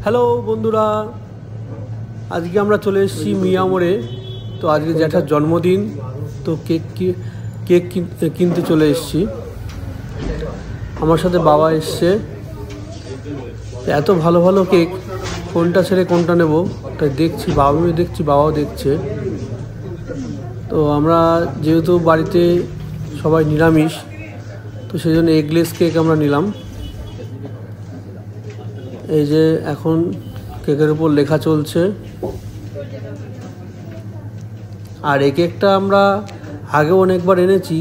Hello বন্ধুরা, আজকে আমরা চলে এসেছি মিয়ামোড়ে। তো আজকে জ্যাঠার জন্মদিন, তো কেক কিনতে চলে এসেছি। আমার সাথে বাবা এসছে। এত ভালো ভালো কেক, কোনটা ছেড়ে কোনটা নেব তাই দেখছি, বাবাও দেখছি, বাবাও দেখছে। তো আমরা যেহেতু বাড়িতে সবাই নিরামিষ, তো সেই জন্য এগলেস কেক আমরা নিলাম। এই যে এখন কেকের উপর লেখা চলছে। আর এই কেকটা আমরা আগেও অনেকবার এনেছি,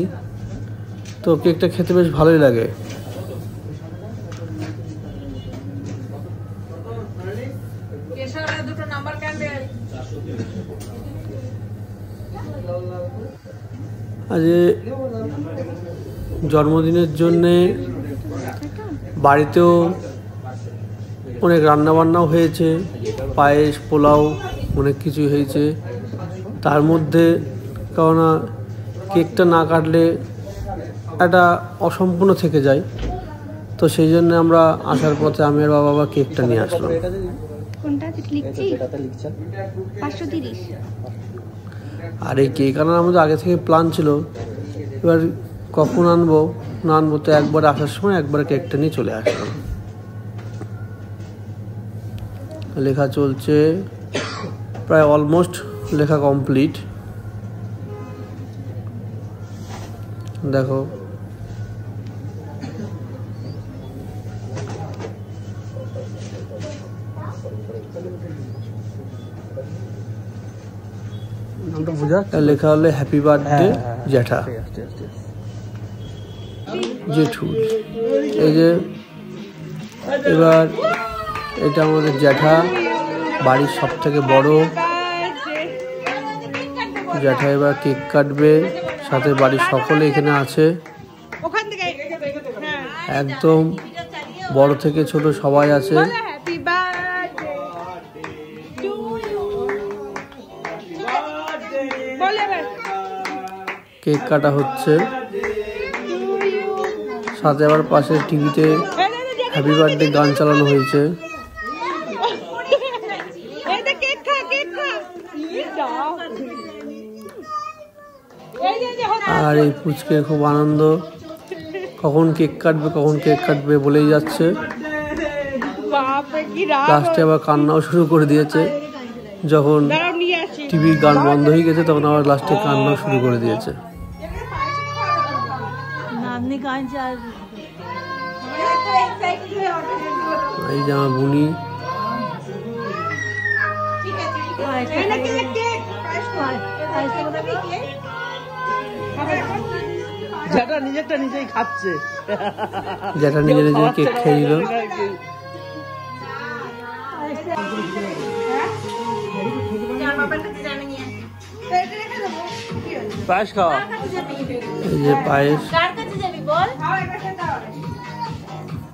তো কেকটা খেতে বেশ ভালোই লাগে। আজ জন্মদিনের জন্যে বাড়িতেও অনেক রান্নাবান্নাও হয়েছে, পায়েস, পোলাও, অনেক কিছুই হয়েছে। তার মধ্যে কেননা কেকটা না কাটলে একটা অসম্পূর্ণ থেকে যায়, তো সেই জন্য আমরা আসার পথে আমি আর বাবা কেকটা নিয়ে আসলাম। আর এই কেক আনার আমাদের আগে থেকে প্ল্যান ছিল, এবার কখন আনবো না আনবো, তো একবার আসার সময় একবার কেকটা নিয়ে চলে আসলাম। লেখা চলছে, প্রায় অলমোস্ট লেখা কমপ্লিট। দেখো লেখা হলে হ্যাপি বার্থডে জ্যাঠা জেঠু। এই যে এবার এটা আমাদের জ্যাঠা, বাড়ির সব থেকে বড় জ্যাঠা। এবার কেক কাটবে, সাথে বাড়ির সকলে এখানে আছে, একদম বড় থেকে ছোট সবাই আছে। কেক কাটা হচ্ছে, সাথে আবার পাশে টিভিতে হ্যাপি বার্থডে গান চালানো হয়েছে। আর এই পুচকে খুব আনন্দ, কখন কেক কাটবে বলেই যাচ্ছে। লাস্টে আবার কান্নাও শুরু করে দিয়েছে, যখন টিভির গান বন্ধ হয়ে গেছে তখন আবার লাস্টে কান্নাও শুরু করে দিয়েছে। এই যে আমার বুনি, জ্যাঠা নিজেই খাচ্ছে, জ্যাঠা নিজে কেক খেয়ে নিল। পায়েস খাওয়া, এই যে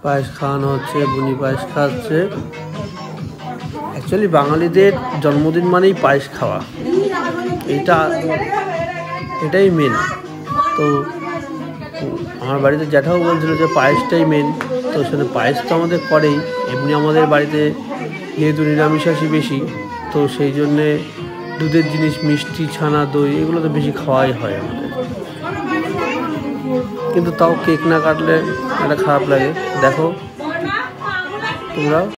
পায়েস খাওয়ানো হচ্ছে, বুনি পায়েস খাচ্ছে। অ্যাকচুয়ালি বাঙালিদের জন্মদিন মানেই পায়েস খাওয়া, এটাই মেন। তো আমার বাড়িতে জ্যাঠাও বলছিল যে পায়েসটাই মেন, তো সেটা পায়েস তো আমাদের করেই। এমনি আমাদের বাড়িতে যেহেতু নিরামিষাশী বেশি, তো সেই জন্যে দুধের জিনিস, মিষ্টি, ছানা, দই, এগুলো তো বেশি খাওয়াই হয় আমাদের। কিন্তু তাও কেক না কাটলে একটা খারাপ লাগে। দেখো তোমরা।